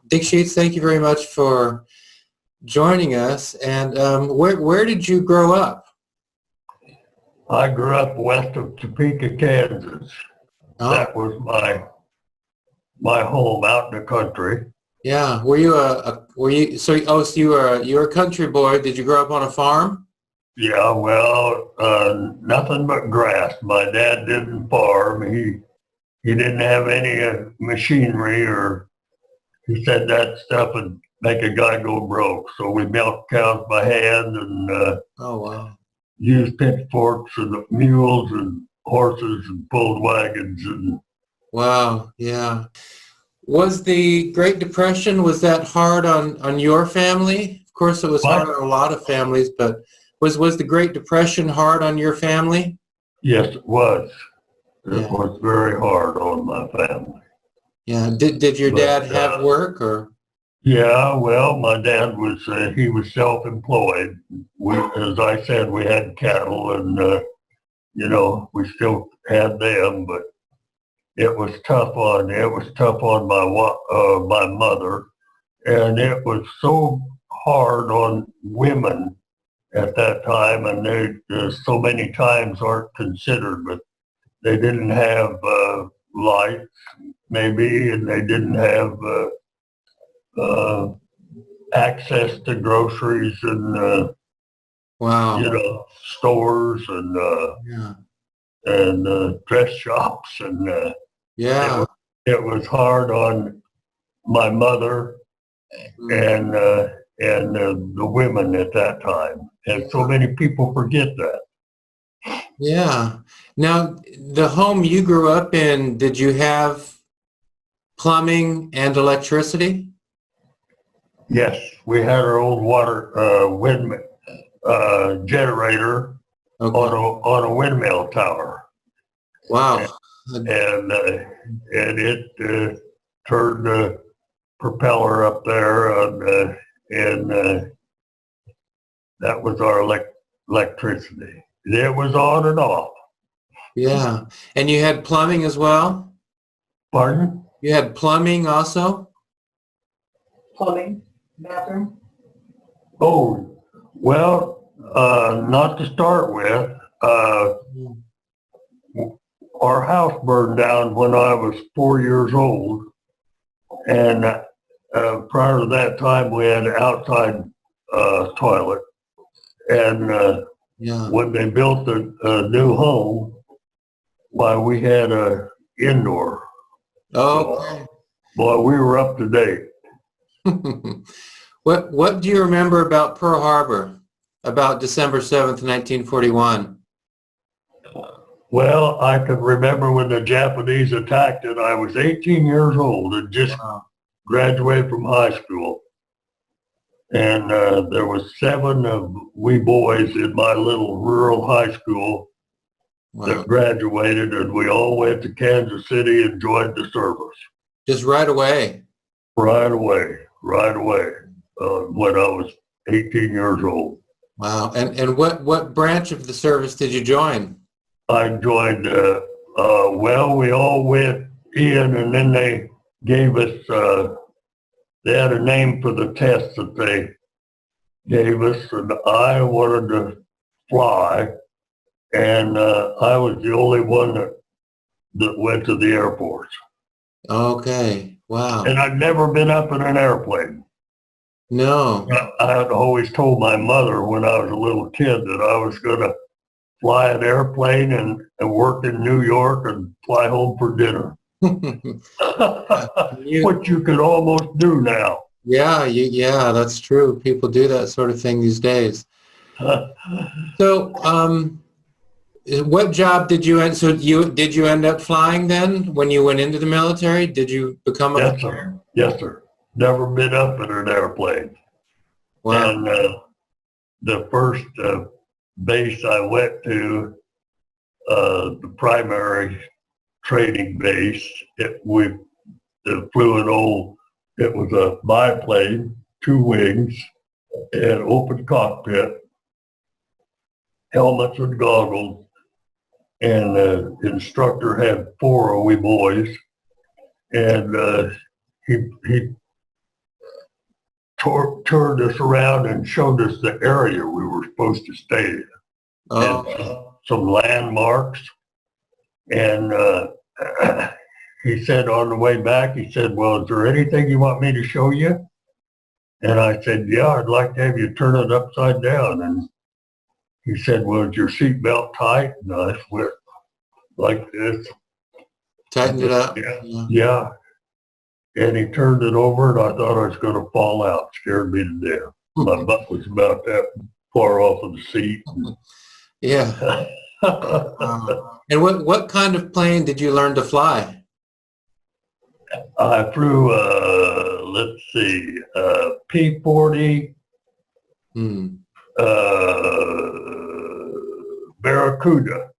Dick Sheets, thank you very much for joining us. And where did you grow up? I grew up west of Topeka, Kansas. Oh, That was my home out in the country. yeah. Were you so you were a country boy? Did you grow up on a farm? Yeah, well, nothing but grass. My dad didn't farm. He didn't have any machinery, or he said that stuff would make a guy go broke. So we milked cows by hand and Oh, wow. used pitchforks and mules and horses and pulled wagons. And Wow, yeah. Was the Great Depression, was that hard on your family? Of course, it was hard on a lot of families, but was the Great Depression hard on your family? yes, it was. It Yeah. was very hard on my family. Yeah. Did your dad have work or? Yeah, well, my dad was, he was self-employed. As I said, we had cattle and, we still had them, but it was tough on my mother. And it was so hard on women at that time, and they so many times aren't considered, but they didn't have lights, maybe, and they didn't have access to groceries and Wow. stores and Yeah. dress shops, and Yeah. it was hard on my mother and the women at that time, and so many people forget that. Yeah. Now, the home you grew up in, did you have plumbing and electricity? Yes, we had our own water windmill generator Okay. on a windmill tower, Wow. and it turned the propeller up there, and that was our electricity. It was on and off. Yeah. And you had plumbing as well? Pardon? You had plumbing also? Plumbing, bathroom. Oh, well, not to start with. Our house burned down when I was 4 years old, and prior to that time, we had an outside toilet. And Yeah. when they built a new home, why, we had a indoor. Okay. Boy, we were up to date. What do you remember about Pearl Harbor, about December 7th, 1941? Well, I can remember when the Japanese attacked it. I was 18 years old and just Wow. graduated from high school. And there was 7 of we boys in my little rural high school Wow. that graduated, and we all went to Kansas City and joined the service Just right away. right away, when I was 18 years old. Wow. And what branch of the service did you join? I joined, well, we all went in, and then they gave us, they had a name for the test that they gave us, and I wanted to fly, and I was the only one that went to the Air Force. Okay. Wow. And I'd never been up in an airplane. No. I had always told my mother when I was a little kid that I was going to fly an airplane and work in New York and fly home for dinner. What you could almost do now. Yeah, that's true. People do that sort of thing these days. So, what job did you end? So did you end up flying then when you went into the military? Did you become a? Yes, sir. Yes, sir. Never been up in an airplane. Wow. And the first base I went to, the primary training base, we flew an old, it was a biplane, 2 wings, and open cockpit, helmets and goggles, and the instructor had 4 of we boys, and he toured us around and showed us the area we were supposed to stay in. Oh, And some landmarks. And he said on the way back, he said, well, is there anything you want me to show you? And I said, yeah, I'd like to have you turn it upside down. And he said, well, is your seatbelt tight? And I went like this. tightened it up. Yeah. And he turned it over, and I thought I was going to fall out. Scared me to death. My butt was about that far off of the seat. Yeah. And what kind of plane did you learn to fly? I flew, let's see, P-40, Barracuda.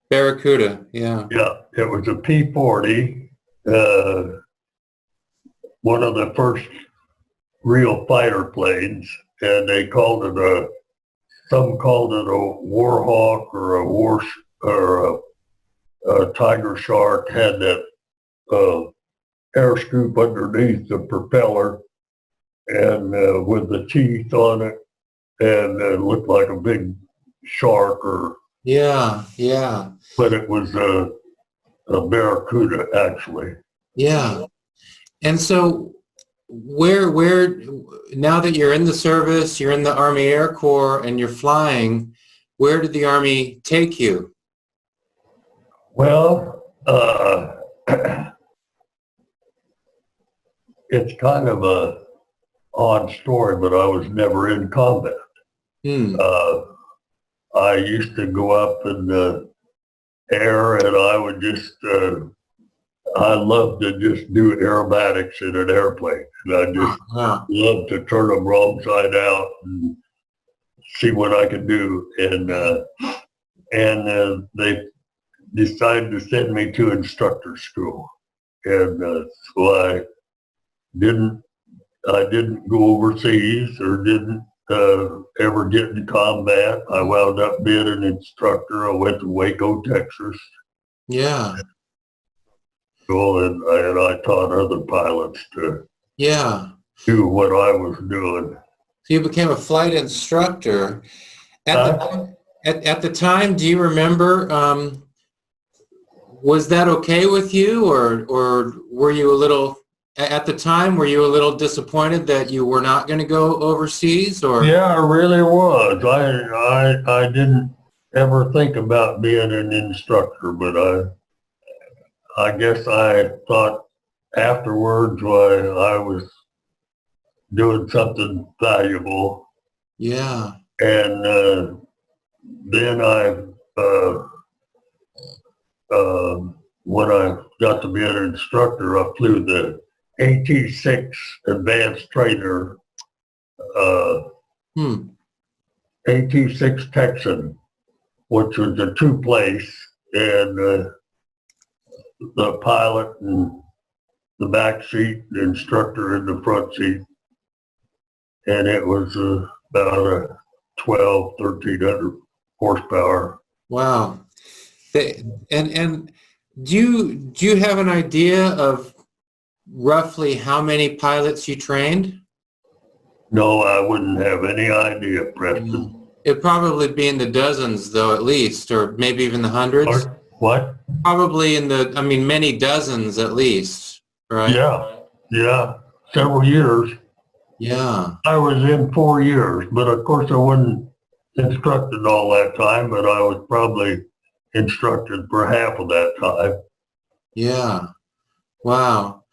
Barracuda, yeah. Yeah, it was a P-40, one of the first real fighter planes, and they called it some called it a Warhawk or a Tiger Shark. Had that air scoop underneath the propeller, and with the teeth on it, and it looked like a big shark Yeah. but it was a Barracuda actually. Yeah. And so where now that you're in the service, you're in the Army Air Corps and you're flying, where did the Army take you? Well, it's kind of a odd story, but I was never in combat. I used to go up in the air, and I would just, I loved to just do aerobatics in an airplane. And I just loved to turn them wrong side out and see what I could do. And they decided to send me to instructor school. And so I didn't go overseas or didn't ever get in combat. I wound up being an instructor. I went to Waco, Texas. Yeah. And I taught other pilots to do what I was doing. So you became a flight instructor. At the time, do you remember, was that okay with you, or were you a little, at the time, were you a little disappointed that you were not going to go overseas? Or Yeah, I really was. I didn't ever think about being an instructor, but I guess I thought afterwards I was doing something valuable. Yeah. And then when I got to be an instructor, I flew the AT-6 Advanced Trainer, AT-6 Texan, which was a two-place, and the pilot in the back seat, the instructor in the front seat, and it was about a 1,300 horsepower. Wow. And do you have an idea of roughly how many pilots you trained? No, I wouldn't have any idea, Preston. It'd probably be in the dozens, though, at least, or maybe even the hundreds. What? Probably in the, many dozens at least, right? Yeah, several years. Yeah. I was in 4 years, but of course I wasn't instructed all that time, but I was probably instructed for half of that time. Yeah. Wow.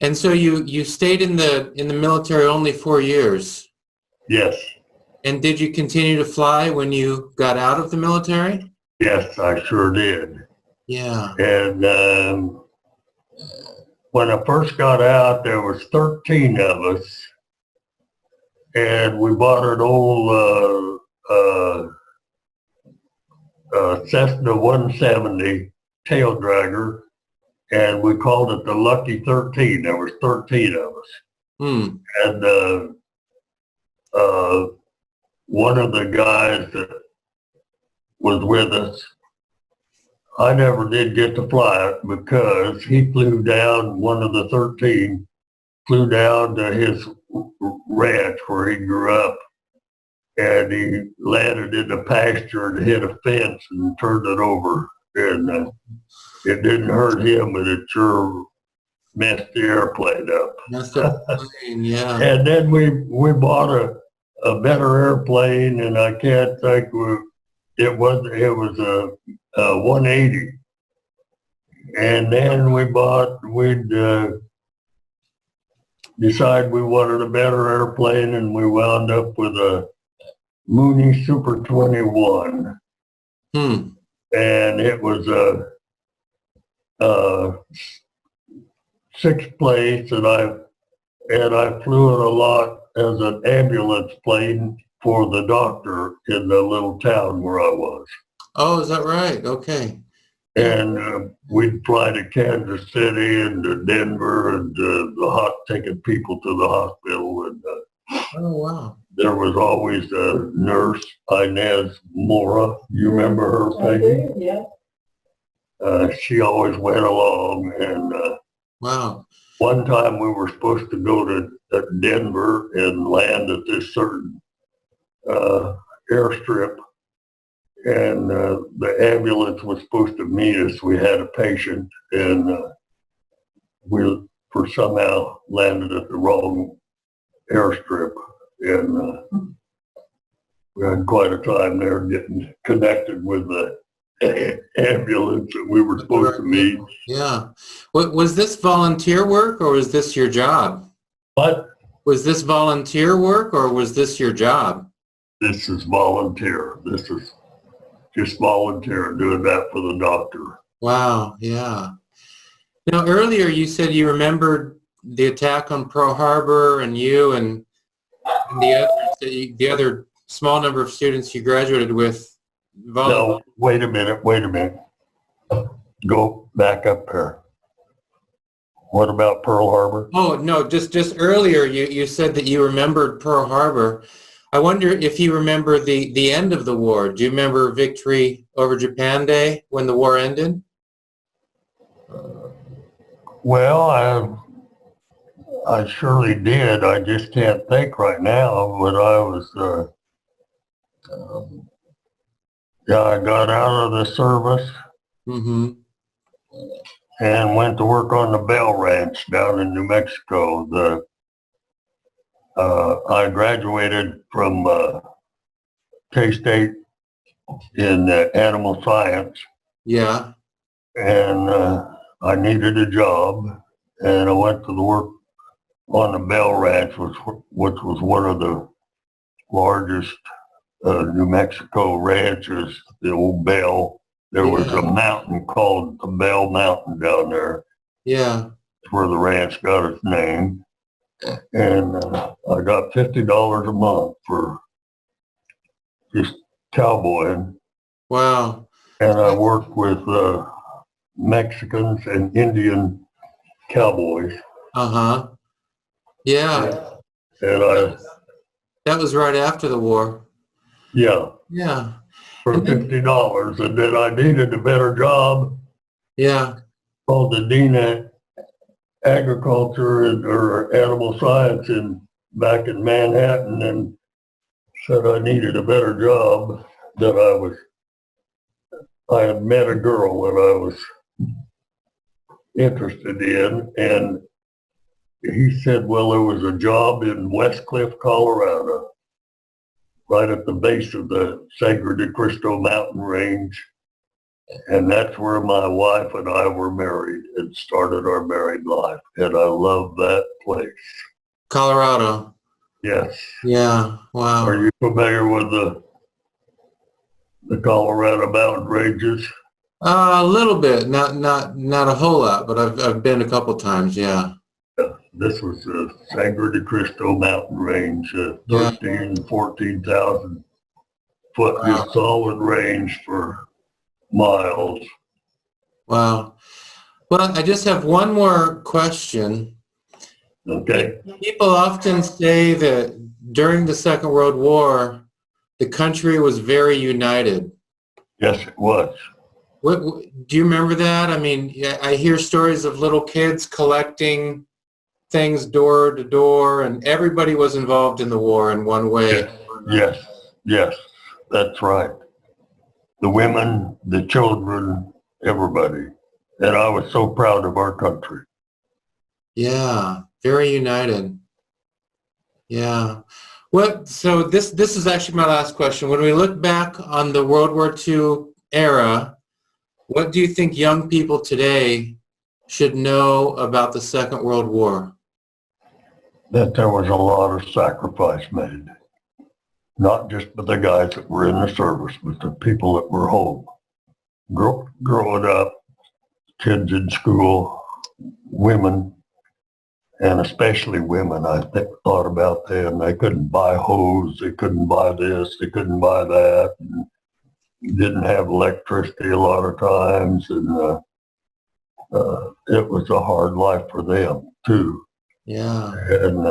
And so you stayed in the military only 4 years. Yes. And did you continue to fly when you got out of the military? Yes, I sure did. Yeah. And when I first got out, there was 13 of us, and we bought an old Cessna 170 tail dragger, and we called it the Lucky 13. There was 13 of us. And one of the guys that was with us, I never did get to fly it because he flew down, one of the 13, flew down to his ranch where he grew up, and he landed in the pasture and hit a fence and turned it over. And it didn't hurt him, but it sure messed the airplane up. That's the plane, yeah. And then we bought a better airplane, and I can't think it was a 180. And then we'd decide we wanted a better airplane, and we wound up with a Mooney Super 21. Hmm. And it was a sixth place, and I flew it a lot as an ambulance plane for the doctor in the little town where I was. Oh, is that right? Okay. And we'd fly to Kansas City and to Denver and taking people to the hospital. And Oh, wow. there was always a nurse, Inez Mora. You remember her, Peggy? Yeah. She always went along. And Wow. one time we were supposed to go to Denver and land at this certain airstrip. And the ambulance was supposed to meet us. We had a patient, and we somehow landed at the wrong airstrip. And we had quite a time there getting connected with the ambulance that we were supposed to meet. Yeah. Was this volunteer work, or was this your job? But Was this volunteer work, or was this your job? this is volunteer. This is just volunteer doing that for the doctor. Wow. Yeah. Now, earlier you said you remembered the attack on Pearl Harbor, and you and the other small number of students you graduated with. No, wait a minute. Go back up there. What about Pearl Harbor? Oh, no, just earlier you said that you remembered Pearl Harbor. I wonder if you remember the end of the war. Do you remember victory over Japan Day when the war ended? Well, I surely did. I just can't think right now. But I was, I got out of the service Mm-hmm. and went to work on the Bell Ranch down in New Mexico. I graduated from K-State in animal science, Yeah. and I needed a job, and I went to the work on the Bell Ranch, which was one of the largest New Mexico ranches, the old Bell. There was a mountain called the Bell Mountain down there. Yeah. It's where the ranch got its name. And I got $50 a month for just cowboying. Wow. And I worked with Mexicans and Indian cowboys. Uh-huh. Yeah. And That was right after the war. yeah, Yeah. for $50. And then I needed a better job. Yeah. Called the Dean of Agriculture or Animal Science back in Manhattan, and said I needed a better job. That I had met a girl that I was interested in, and he said, well, there was a job in West Cliff, Colorado, right at the base of the Sangre de Cristo mountain range. And that's where my wife and I were married and started our married life. And I love that place. Colorado. Yes. Yeah. Wow. Are you familiar with the Colorado mountain ranges? A little bit, not a whole lot, but I've been a couple times. Yeah. This was the Sangre de Cristo mountain range, 14,000 foot just solid range for miles. Wow. Well, I just have one more question. Okay. People often say that during the Second World War, the country was very united. Yes, it was. What do you remember that? I mean, I hear stories of little kids collecting things door to door, and everybody was involved in the war in one way. Yes, that's right. The women, the children, everybody. And I was so proud of our country. Yeah, very united. Yeah. So this is actually my last question. When we look back on the World War II era, what do you think young people today should know about the Second World War? That there was a lot of sacrifice made. Not just by the guys that were in the service, but the people that were home. Growing up, kids in school, women, and especially women, I thought about them. They couldn't buy hose, they couldn't buy this, they couldn't buy that. And didn't have electricity a lot of times, and it was a hard life for them too. Yeah. And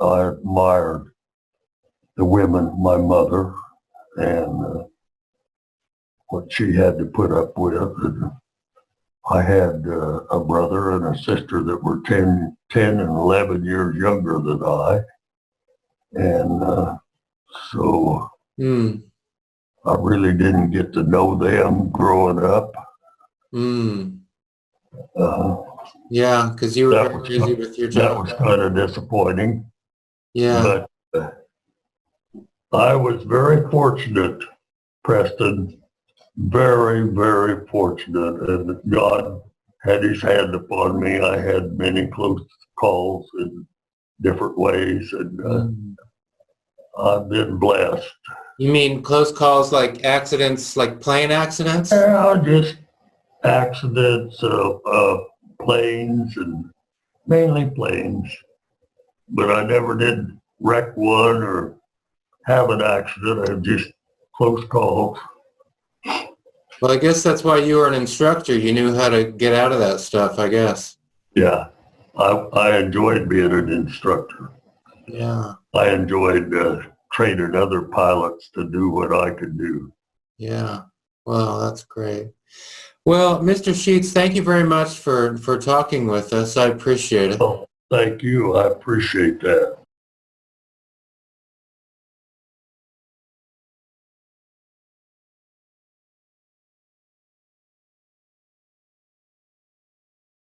I admired the women, my mother, and what she had to put up with. And I had a brother and a sister that were 10 and 11 years younger than I. And so I really didn't get to know them growing up. Yeah, because you were very busy with your job. That was kind of disappointing. Yeah. But I was very fortunate, Preston, very, very fortunate. And God had his hand upon me. I had many close calls in different ways, and I've been blessed. You mean close calls like accidents, like plane accidents? Yeah, just accidents, planes, and mainly planes. But I never did wreck one or have an accident. I had just close calls. Well, I guess that's why you were an instructor. You knew how to get out of that stuff, I guess. Yeah, I enjoyed being an instructor. Yeah. I enjoyed training other pilots to do what I could do. Yeah. Well, that's great. Well, Mr. Sheets, thank you very much for talking with us. I appreciate it. Oh, thank you. I appreciate that.